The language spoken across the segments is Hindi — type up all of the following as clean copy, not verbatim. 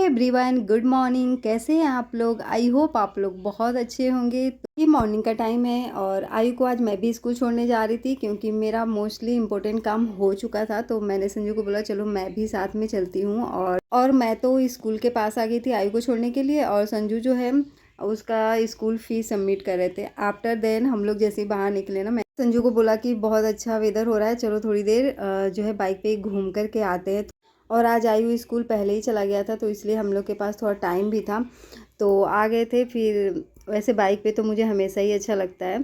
Everyone, good morning. कैसे हैं आप लोग? आई होप आप लोग बहुत अच्छे होंगे। तो ये मॉर्निंग का टाइम है और आयु को आज मैं भी स्कूल छोड़ने जा रही थी क्योंकि मेरा मोस्टली इम्पोर्टेंट काम हो चुका था। तो मैंने संजू को बोला चलो मैं भी साथ में चलती हूँ। और मैं तो स्कूल के पास आ गई थी आयु को छोड़ने के लिए, और संजू जो है उसका स्कूल फीस सबमिट कर रहे थे। आफ्टर देन हम लोग जैसे ही बाहर निकले ना, मैं संजू को बोला कि बहुत अच्छा वेदर हो रहा है, चलो थोड़ी देर जो है बाइक पे घूम करके आते हैं। और आज आयु स्कूल पहले ही चला गया था तो इसलिए हम लोग के पास थोड़ा टाइम भी था, तो आ गए थे। फिर वैसे बाइक पे तो मुझे हमेशा ही अच्छा लगता है।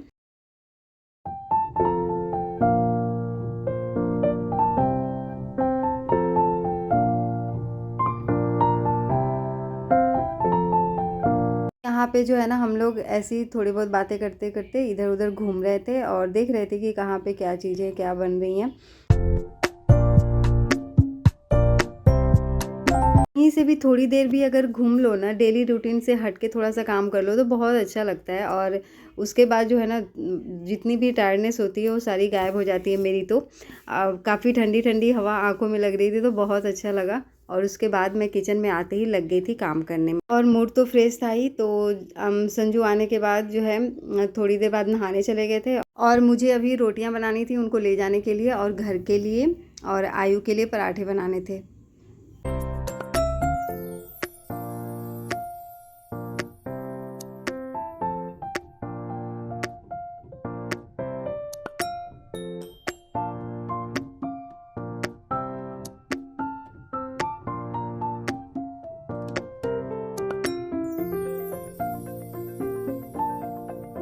यहाँ पे जो है ना, हम लोग ऐसी थोड़ी बहुत बातें करते करते इधर उधर घूम रहे थे और देख रहे थे कि कहाँ पे क्या चीज़ें क्या बन रही हैं। यहीं से भी थोड़ी देर भी अगर घूम लो ना, डेली रूटीन से हट के थोड़ा सा काम कर लो तो बहुत अच्छा लगता है। और उसके बाद जो है ना, जितनी भी टायर्डनेस होती है वो सारी गायब हो जाती है मेरी। तो काफ़ी ठंडी ठंडी हवा आंखों में लग रही थी तो बहुत अच्छा लगा। और उसके बाद मैं किचन में आते ही लग गई थी काम करने में, और मूड तो फ्रेश था ही। तो संजू आने के बाद जो है थोड़ी देर बाद नहाने चले गए थे, और मुझे अभी रोटियां बनानी थी उनको ले जाने के लिए, और घर के लिए और आयु के लिए पराठे बनाने थे।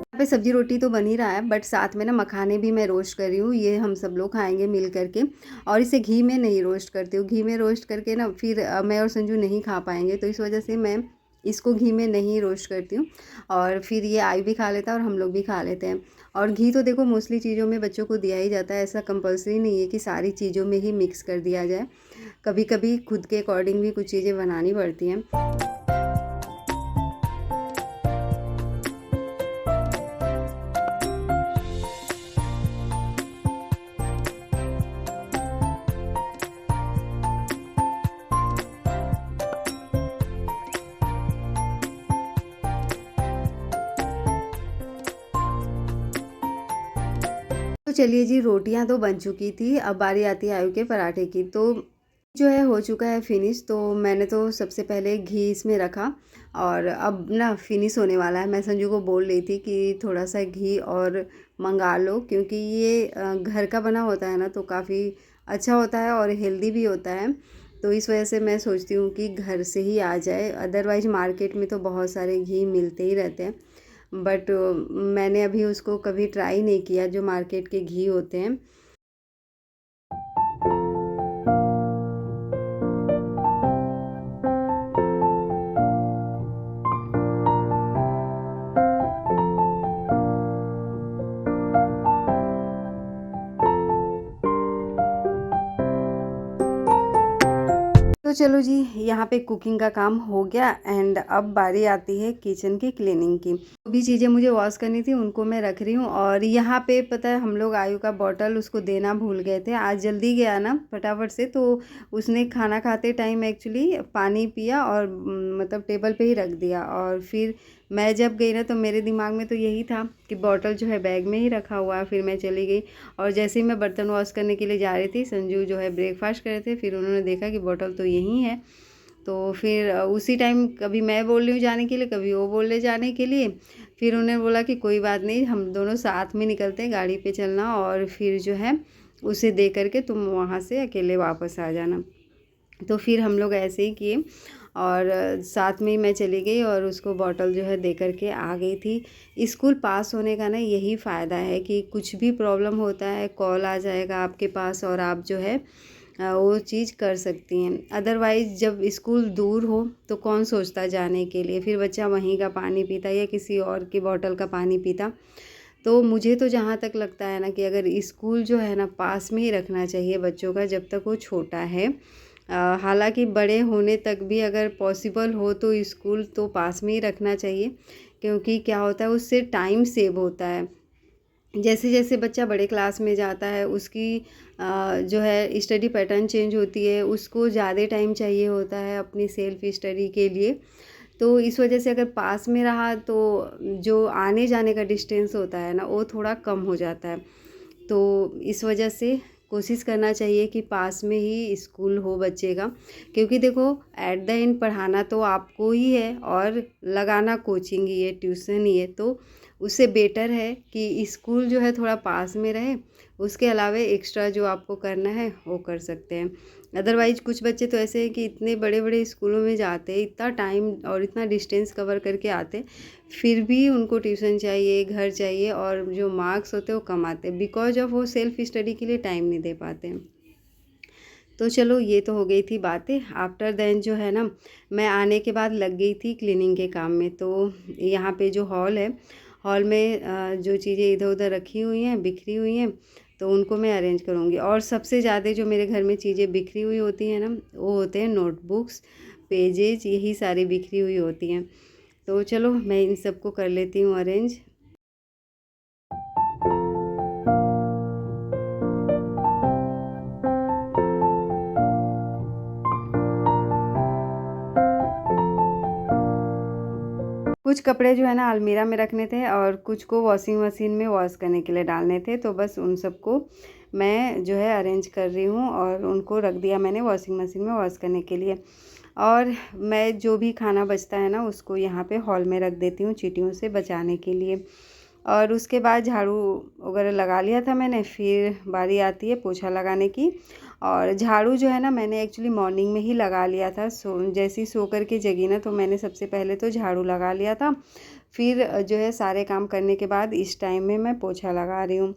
यहाँ पे सब्जी रोटी तो बन ही रहा है, बट साथ में ना मखाने भी मैं रोस्ट कर रही हूँ। ये हम सब लोग खाएंगे मिल करके। और इसे घी में नहीं रोस्ट करती हूँ, घी में रोस्ट करके ना फिर मैं और संजू नहीं खा पाएंगे, तो इस वजह से मैं इसको घी में नहीं रोस्ट करती हूँ। और फिर ये आयु भी खा लेता है और हम लोग भी खा लेते हैं। और घी तो देखो मोस्टली चीज़ों में बच्चों को दिया ही जाता है, ऐसा कंपल्सरी नहीं है कि सारी चीज़ों में ही मिक्स कर दिया जाए। कभी कभी खुद के अकॉर्डिंग भी कुछ चीज़ें बनानी पड़ती हैं। तो चलिए जी, रोटियां तो बन चुकी थी, अब बारी आती है आयु के पराठे की। तो जो है हो चुका है फिनिश। तो मैंने तो सबसे पहले घी इसमें रखा, और अब ना फिनिश होने वाला है। मैं संजू को बोल रही थी कि थोड़ा सा घी और मंगा लो, क्योंकि ये घर का बना होता है ना तो काफ़ी अच्छा होता है और हेल्दी भी होता है। तो इस वजह से मैं सोचती हूँ कि घर से ही आ जाए, अदरवाइज मार्केट में तो बहुत सारे घी मिलते ही रहते हैं। बट मैंने अभी उसको कभी ट्राई नहीं किया जो मार्केट के घी होते हैं। तो चलो जी, यहाँ पे कुकिंग का काम हो गया, एंड अब बारी आती है किचन की क्लीनिंग की। जो भी चीज़ें मुझे वॉश करनी थी उनको मैं रख रही हूँ। और यहाँ पे पता है, हम लोग आयु का बॉटल उसको देना भूल गए थे। आज जल्दी गया ना फटाफट से, तो उसने खाना खाते टाइम एक्चुअली पानी पिया और मतलब टेबल पे ही रख दिया। और फिर मैं जब गई ना तो मेरे दिमाग में तो यही था कि बॉटल जो है बैग में ही रखा हुआ है। फिर मैं चली गई, और जैसे ही मैं बर्तन वॉश करने के लिए जा रही थी, संजू जो है ब्रेकफास्ट कर रहे थे, फिर उन्होंने देखा कि बॉटल तो यहीं है। तो फिर उसी टाइम कभी मैं बोल रही हूँ जाने के लिए, कभी वो बोल रहे जाने के लिए। फिर उन्होंने बोला कि कोई बात नहीं, हम दोनों साथ में निकलते हैं, गाड़ी पे चलना, और फिर जो है उसे दे करके तुम वहाँ से अकेले वापस आ जाना। तो फिर हम लोग ऐसे ही किए, और साथ में ही मैं चली गई और उसको बॉटल जो है दे करके आ गई थी। स्कूल पास होने का ना यही फ़ायदा है कि कुछ भी प्रॉब्लम होता है कॉल आ जाएगा आपके पास, और आप जो है वो चीज़ कर सकती हैं। अदरवाइज़ जब स्कूल दूर हो तो कौन सोचता जाने के लिए, फिर बच्चा वहीं का पानी पीता या किसी और की बॉटल का पानी पीता। तो मुझे तो जहाँ तक लगता है ना कि अगर स्कूल जो है ना पास में ही रखना चाहिए बच्चों का, जब तक वो छोटा है। हालांकि बड़े होने तक भी अगर पॉसिबल हो तो स्कूल तो पास में ही रखना चाहिए, क्योंकि क्या होता है उससे टाइम सेव होता है। जैसे जैसे बच्चा बड़े क्लास में जाता है उसकी जो है स्टडी पैटर्न चेंज होती है, उसको ज़्यादा टाइम चाहिए होता है अपनी सेल्फ स्टडी के लिए। तो इस वजह से अगर पास में रहा तो जो आने जाने का डिस्टेंस होता है ना वो थोड़ा कम हो जाता है। तो इस वजह से कोशिश करना चाहिए कि पास में ही स्कूल हो बच्चे का, क्योंकि देखो एट द एंड पढ़ाना तो आपको ही है और लगाना कोचिंग ही है, ट्यूशन ही है। तो उससे बेटर है कि स्कूल जो है थोड़ा पास में रहे, उसके अलावा एक्स्ट्रा जो आपको करना है वो कर सकते हैं। अदरवाइज कुछ बच्चे तो ऐसे हैं कि इतने बड़े बड़े स्कूलों में जाते हैं, इतना टाइम और इतना डिस्टेंस कवर करके आते हैं, फिर भी उनको ट्यूशन चाहिए, घर चाहिए, और जो मार्क्स होते हैं वो कम आते हैं बिकॉज ऑफ वो सेल्फ स्टडी के लिए टाइम नहीं दे पाते हैं। तो चलो ये तो हो गई थी बातें। आफ्टर देन जो है ना, मैं आने के बाद लग गई थी क्लीनिंग के काम में। तो यहाँ पे जो हॉल है, हॉल में जो चीज़ें इधर उधर रखी हुई हैं, बिखरी हुई हैं, तो उनको मैं अरेंज करूँगी। और सबसे ज़्यादा जो मेरे घर में चीज़ें बिखरी हुई होती हैं ना, वो होते हैं नोटबुक्स, पेजेज, यही सारी बिखरी हुई होती हैं। तो चलो मैं इन सबको कर लेती हूँ अरेंज। कुछ कपड़े जो है ना अलमीरा में रखने थे और कुछ को वॉशिंग मशीन में वॉश करने के लिए डालने थे। तो बस उन सबको मैं जो है अरेंज कर रही हूँ और उनको रख दिया मैंने वॉशिंग मशीन में वॉश करने के लिए। और मैं जो भी खाना बचता है ना उसको यहाँ पे हॉल में रख देती हूँ चींटियों से बचाने के लिए। और उसके बाद झाड़ू वगैरह लगा लिया था मैंने, फिर बारी आती है पोछा लगाने की। और झाड़ू जो है ना मैंने एक्चुअली मॉर्निंग में ही लगा लिया था, जैसे ही सो कर के जगी ना तो मैंने सबसे पहले तो झाड़ू लगा लिया था। फिर जो है सारे काम करने के बाद इस टाइम में मैं पोछा लगा रही हूँ।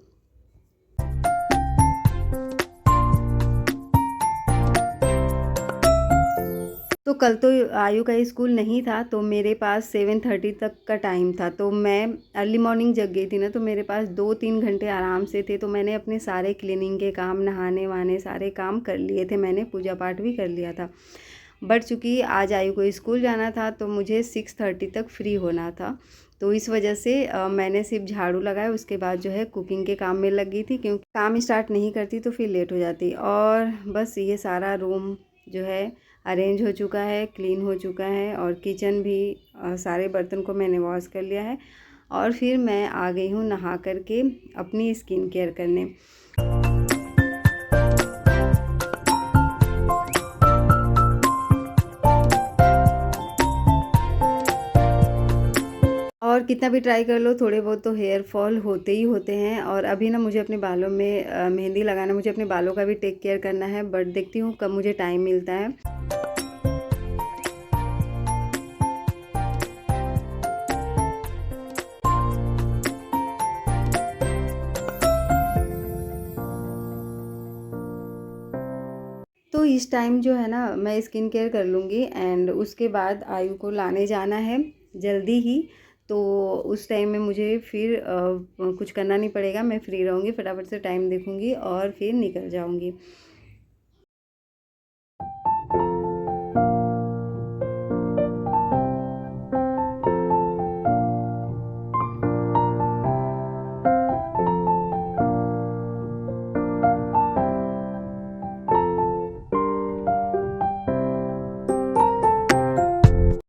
तो कल तो आयु का स्कूल नहीं था, तो मेरे पास 7:30 तक का टाइम था। तो मैं अर्ली मॉर्निंग जग गई थी ना, तो मेरे पास 2-3 घंटे आराम से थे। तो मैंने अपने सारे क्लीनिंग के काम, नहाने वहाने सारे काम कर लिए थे, मैंने पूजा पाठ भी कर लिया था। बट चूँकि आज आयु को स्कूल जाना था तो मुझे 6:30 तक फ्री होना था। तो इस वजह से मैंने सिर्फ झाड़ू लगाया, उसके बाद जो है कुकिंग के काम में लग गई थी, क्योंकि काम स्टार्ट नहीं करती तो फिर लेट हो जाती। और बस ये सारा रूम जो है अरेंज हो चुका है, क्लीन हो चुका है, और किचन भी सारे बर्तन को मैंने वॉश कर लिया है। और फिर मैं आ गई हूँ नहा करके अपनी स्किन केयर करने। और कितना भी ट्राई कर लो थोड़े बहुत तो हेयर फॉल होते ही होते हैं। और अभी ना मुझे अपने बालों में मेहंदी लगाना, मुझे अपने बालों का भी टेक केयर करना है, बट देखती हूँ कब मुझे टाइम मिलता है। तो इस टाइम जो है ना मैं स्किन केयर कर लूँगी, एंड उसके बाद आयु को लाने जाना है जल्दी ही। तो उस टाइम में मुझे फिर कुछ करना नहीं पड़ेगा, मैं फ्री रहूँगी, फटाफट से टाइम देखूँगी और फिर निकल जाऊँगी।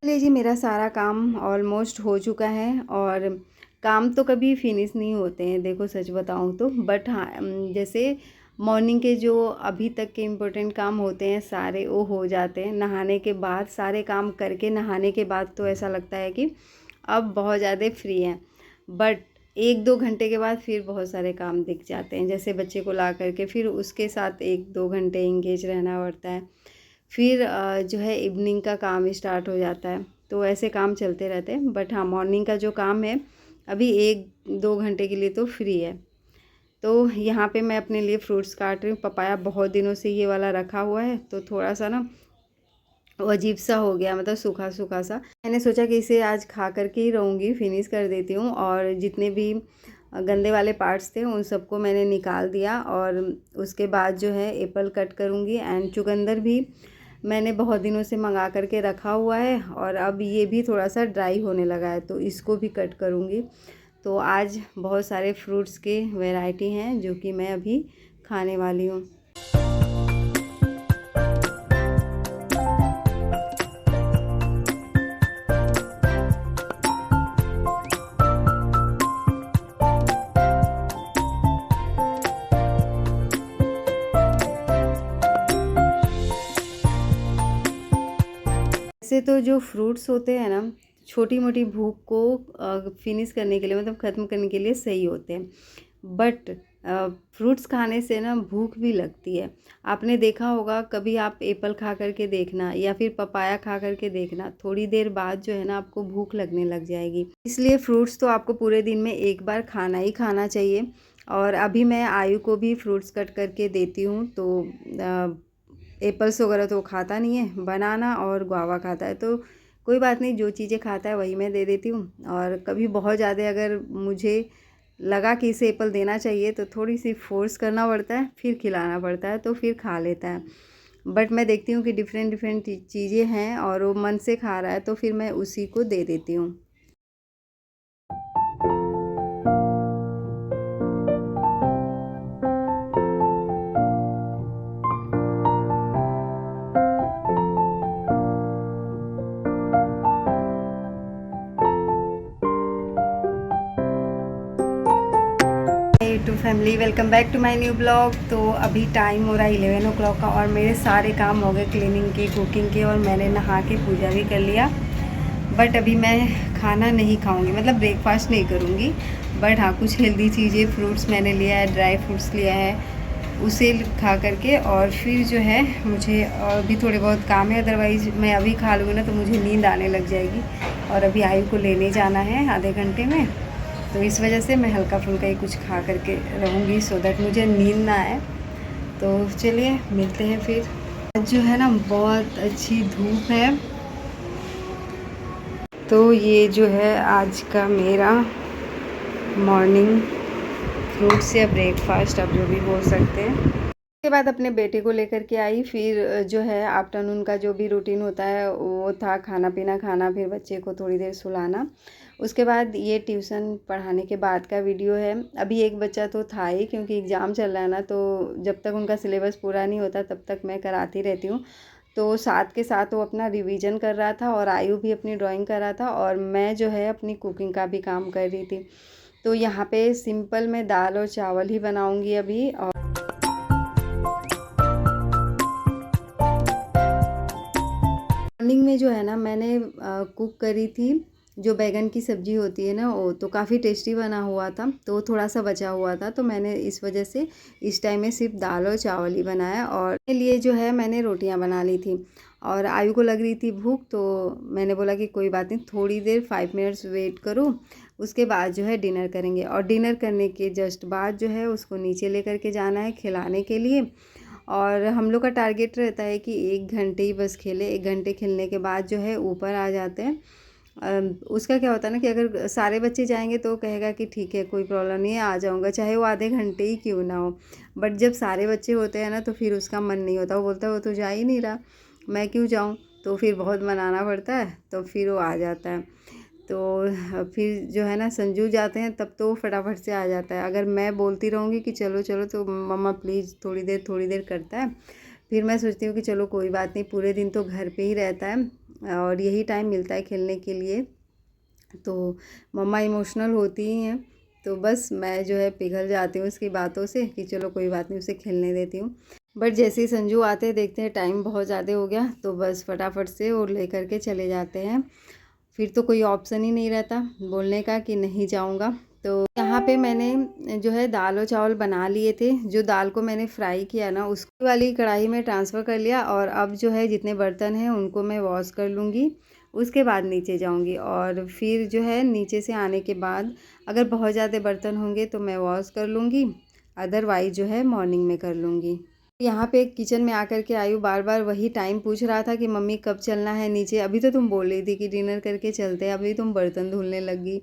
चलिए जी, मेरा सारा काम ऑलमोस्ट हो चुका है। और काम तो कभी फिनिश नहीं होते हैं, देखो सच बताऊँ तो। बट हाँ, जैसे मॉर्निंग के जो अभी तक के इम्पोर्टेंट काम होते हैं सारे वो हो जाते हैं। नहाने के बाद सारे काम करके, नहाने के बाद तो ऐसा लगता है कि अब बहुत ज़्यादा फ्री हैं। बट 1-2 घंटे के बाद फिर बहुत सारे काम दिख जाते हैं, जैसे बच्चे को ला करके फिर उसके साथ 1-2 घंटे इंगेज रहना पड़ता है। फिर जो है इवनिंग का काम स्टार्ट हो जाता है। तो ऐसे काम चलते रहते हैं। बट हाँ, मॉर्निंग का जो काम है अभी 1-2 घंटे के लिए तो फ्री है। तो यहाँ पे मैं अपने लिए फ्रूट्स काट रही हूँ। पपाया बहुत दिनों से ये वाला रखा हुआ है, तो थोड़ा सा ना वो अजीब सा हो गया, मतलब सूखा सूखा सा। मैंने सोचा कि इसे आज खा करके ही रहूँगी, फिनिश कर देती हूँ। और जितने भी गंदे वाले पार्ट्स थे उन सबको मैंने निकाल दिया। और उसके बाद जो है एप्पल कट करूँगी, एंड चुकंदर भी मैंने बहुत दिनों से मंगा करके रखा हुआ है, और अब ये भी थोड़ा सा ड्राई होने लगा है तो इसको भी कट करूँगी। तो आज बहुत सारे फ्रूट्स के वैरायटी हैं जो कि मैं अभी खाने वाली हूँ। वैसे तो जो फ्रूट्स होते हैं ना, छोटी मोटी भूख को फिनिश करने के लिए, मतलब ख़त्म करने के लिए सही होते हैं। बट फ्रूट्स खाने से ना भूख भी लगती है। आपने देखा होगा, कभी आप एप्पल खा करके देखना या फिर पपाया खा करके देखना, थोड़ी देर बाद जो है ना आपको भूख लगने लग जाएगी। इसलिए फ्रूट्स तो आपको पूरे दिन में एक बार खाना ही खाना चाहिए। और अभी मैं आयु को भी फ्रूट्स कट करके देती हूँ। तो एप्पल्स वगैरह तो खाता नहीं है, बनाना और गुआवा खाता है। तो कोई बात नहीं, जो चीज़ें खाता है वही मैं दे देती हूँ। और कभी बहुत ज़्यादा अगर मुझे लगा कि इसे एप्पल देना चाहिए तो थोड़ी सी फोर्स करना पड़ता है, फिर खिलाना पड़ता है, तो फिर खा लेता है। बट मैं देखती हूँ कि डिफरेंट डिफरेंट चीज़ें हैं और वो मन से खा रहा है, तो फिर मैं उसी को दे देती हूँ। To family, welcome back to my new blog. तो अभी टाइम हो रहा है 11 o'clock का और मेरे सारे काम हो गए क्लीनिंग के, कुकिंग के, और मैंने नहा के पूजा भी कर लिया। बट अभी मैं खाना नहीं खाऊंगी, मतलब ब्रेकफास्ट नहीं करूंगी। बट हाँ, कुछ हेल्दी चीज़ें, फ्रूट्स मैंने लिया है, ड्राई फ्रूट्स लिया है, उसे खा करके और फिर जो है मुझे और भी थोड़े बहुत काम है। अदरवाइज़ मैं अभी खा लूँगी ना तो मुझे नींद आने लग जाएगी। और अभी आयु को लेने जाना है आधे घंटे में, तो इस वजह से मैं हल्का फुल्का ही कुछ खा करके रहूँगी, सो दैट मुझे नींद ना आए। तो चलिए मिलते हैं फिर। आज जो है ना बहुत अच्छी धूप है। तो ये जो है आज का मेरा मॉर्निंग फ्रूट्स या ब्रेकफास्ट, आप जो भी बोल सकते हैं। उसके बाद अपने बेटे को लेकर के आई। फिर जो है आफ्टरनून का जो भी रूटीन होता है वो था खाना पीना खाना, फिर बच्चे को थोड़ी देर सुलाना। उसके बाद ये ट्यूशन पढ़ाने के बाद का वीडियो है। अभी एक बच्चा तो था ही, क्योंकि एग्ज़ाम चल रहा है ना, तो जब तक उनका सिलेबस पूरा नहीं होता तब तक मैं कराती रहती हूँ। तो साथ के साथ वो अपना रिवीजन कर रहा था और आयु भी अपनी ड्राइंग कर रहा था, और मैं जो है अपनी कुकिंग का भी काम कर रही थी। तो यहाँ पे सिंपल मैं दाल और चावल ही बनाऊँगी अभी। और मॉर्निंग में जो है ना मैंने कुक करी थी, जो बैगन की सब्ज़ी होती है ना, वो तो काफ़ी टेस्टी बना हुआ था। तो थोड़ा सा बचा हुआ था, तो मैंने इस वजह से इस टाइम में सिर्फ दाल और चावल ही बनाया। और इसके लिए जो है मैंने रोटियां बना ली थी। और आयु को लग रही थी भूख, तो मैंने बोला कि कोई बात नहीं, थोड़ी देर 5 मिनट्स वेट करो, उसके बाद जो है डिनर करेंगे। और डिनर करने के जस्ट बाद जो है उसको नीचे लेकर के जाना है खिलाने के लिए। और हम लोग का टारगेट रहता है कि 1 घंटे ही बस खेले, 1 घंटे खेलने के बाद जो है ऊपर आ जाते हैं। उसका क्या होता है ना कि अगर सारे बच्चे जाएंगे तो कहेगा कि ठीक है कोई प्रॉब्लम नहीं है, आ जाऊंगा, चाहे वो आधे घंटे ही क्यों ना हो। बट जब सारे बच्चे होते हैं ना तो फिर उसका मन नहीं होता, वो बोलता है वो तो जा ही नहीं रहा, मैं क्यों जाऊँ। तो फिर बहुत मनाना पड़ता है, तो फिर वो आ जाता है। तो फिर जो है ना संजू जाते हैं तब तो वो फटाफट से आ जाता है। अगर मैं बोलती रहूँगी कि चलो चलो तो मम्मा प्लीज़ थोड़ी देर करता है। फिर मैं सोचती हूँ कि चलो कोई बात नहीं, पूरे दिन तो घर पे ही रहता है और यही टाइम मिलता है खेलने के लिए। तो मम्मा इमोशनल होती ही हैं, तो बस मैं जो है पिघल जाती हूँ उसकी बातों से कि चलो कोई बात नहीं, उसे खेलने देती हूँ। बट जैसे ही संजू आते हैं, देखते हैं टाइम बहुत ज़्यादा हो गया, तो बस फटाफट से वो लेकर के चले जाते हैं। फिर तो कोई ऑप्शन ही नहीं रहता बोलने का कि नहीं जाऊंगा। तो यहाँ पे मैंने जो है दाल और चावल बना लिए थे। जो दाल को मैंने फ्राई किया ना, उसकी वाली कढ़ाई में ट्रांसफ़र कर लिया। और अब जो है जितने बर्तन हैं उनको मैं वॉश कर लूँगी, उसके बाद नीचे जाऊँगी। और फिर जो है नीचे से आने के बाद अगर बहुत ज़्यादा बर्तन होंगे तो मैं वॉश कर लूँगी, अदरवाइज़ जो है मॉर्निंग में कर लूँगी। यहाँ पे किचन में आकर के आयु बार बार वही टाइम पूछ रहा था कि मम्मी कब चलना है नीचे। अभी तो तुम बोल रही थी कि डिनर करके चलते हैं, अभी तुम बर्तन धुलने लगी।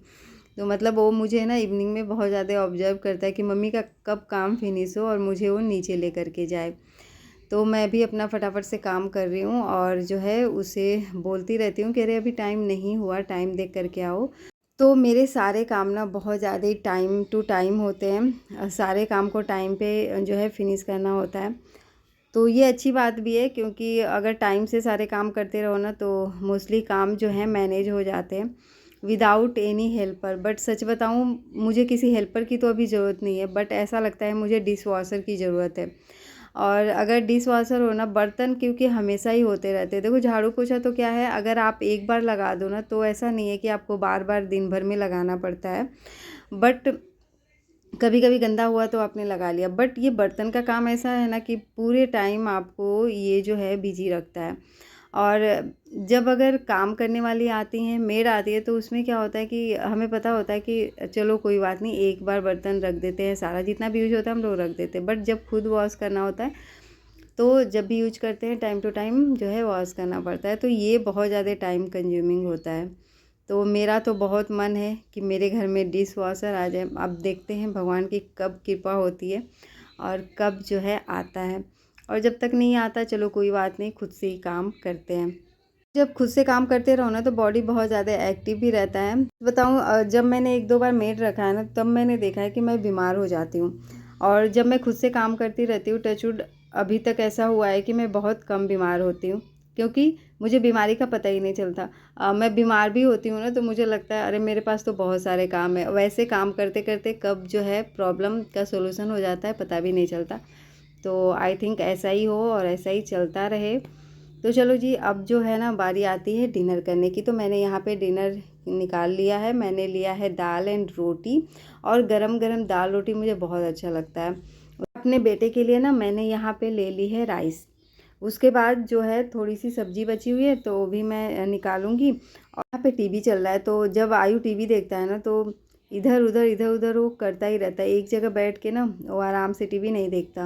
तो मतलब वो मुझे ना इवनिंग में बहुत ज़्यादा ऑब्जर्व करता है कि मम्मी का कब काम फिनिश हो और मुझे वो नीचे ले करके जाए। तो मैं भी अपना फटाफट से काम कर रही हूँ और जो है उसे बोलती रहती हूँ कि अरे अभी टाइम नहीं हुआ, टाइम देख करके आओ। तो मेरे सारे काम ना बहुत ज़्यादा ही टाइम टू टाइम होते हैं, सारे काम को टाइम पे जो है फिनिश करना होता है। तो ये अच्छी बात भी है, क्योंकि अगर टाइम से सारे काम करते रहो ना तो मोस्टली काम जो है मैनेज हो जाते हैं विदाउट एनी हेल्पर। बट सच बताऊँ, मुझे किसी हेल्पर की तो अभी ज़रूरत नहीं है, बट ऐसा लगता है मुझे डिश वॉशर की ज़रूरत है। और अगर डिश वॉशर हो ना, बर्तन क्योंकि हमेशा ही होते रहते हैं। देखो झाड़ू पोछा तो क्या है, अगर आप एक बार लगा दो ना तो ऐसा नहीं है कि आपको बार बार दिन भर में लगाना पड़ता है। बट कभी कभी गंदा हुआ तो आपने लगा लिया। बट ये बर्तन का काम ऐसा है ना कि पूरे टाइम आपको ये जो है बिजी रखता है। और जब अगर काम करने वाली आती हैं, मेड आती है, तो उसमें क्या होता है कि हमें पता होता है कि चलो कोई बात नहीं, एक बार बर्तन रख देते हैं, सारा जितना भी यूज होता है हम लोग रख देते हैं। बट जब खुद वॉश करना होता है तो जब भी यूज करते हैं टाइम टू टाइम जो है वॉश करना पड़ता है। तो ये बहुत ज़्यादा टाइम कंज्यूमिंग होता है। तो मेरा तो बहुत मन है कि मेरे घर में डिश वॉशर आ जाए। अब देखते हैं भगवान की कब कृपा होती है और कब जो है आता है। और जब तक नहीं आता चलो कोई बात नहीं, खुद से ही काम करते हैं। जब खुद से काम करते रहो ना तो बॉडी बहुत ज़्यादा एक्टिव भी रहता है। बताऊँ, जब मैंने एक दो बार मेड रखा है ना, तब मैंने देखा है कि मैं बीमार हो जाती हूँ। और जब मैं खुद से काम करती रहती हूँ, टचवुड अभी तक ऐसा हुआ है कि मैं बहुत कम बीमार होती हूँ, क्योंकि मुझे बीमारी का पता ही नहीं चलता। मैं बीमार भी होती हूँ ना तो मुझे लगता है अरे मेरे पास तो बहुत सारे काम है। वैसे काम करते करते कब जो है प्रॉब्लम का सोल्यूशन हो जाता है पता भी नहीं चलता। तो आई थिंक ऐसा ही हो और ऐसा ही चलता रहे। तो चलो जी, अब जो है ना बारी आती है डिनर करने की। तो मैंने यहाँ पे डिनर निकाल लिया है। मैंने लिया है दाल एंड रोटी, और गरम गरम दाल रोटी मुझे बहुत अच्छा लगता है। अपने बेटे के लिए ना मैंने यहाँ पे ले ली है राइस। उसके बाद जो है थोड़ी सी सब्जी बची हुई है तो वो भी मैं निकालूंगी। और यहाँ पे टीवी चल रहा है, तो जब आयु टीवी देखता है ना तो इधर उधर वो करता ही रहता है। एक जगह बैठ के ना वो आराम से टीवी नहीं देखता।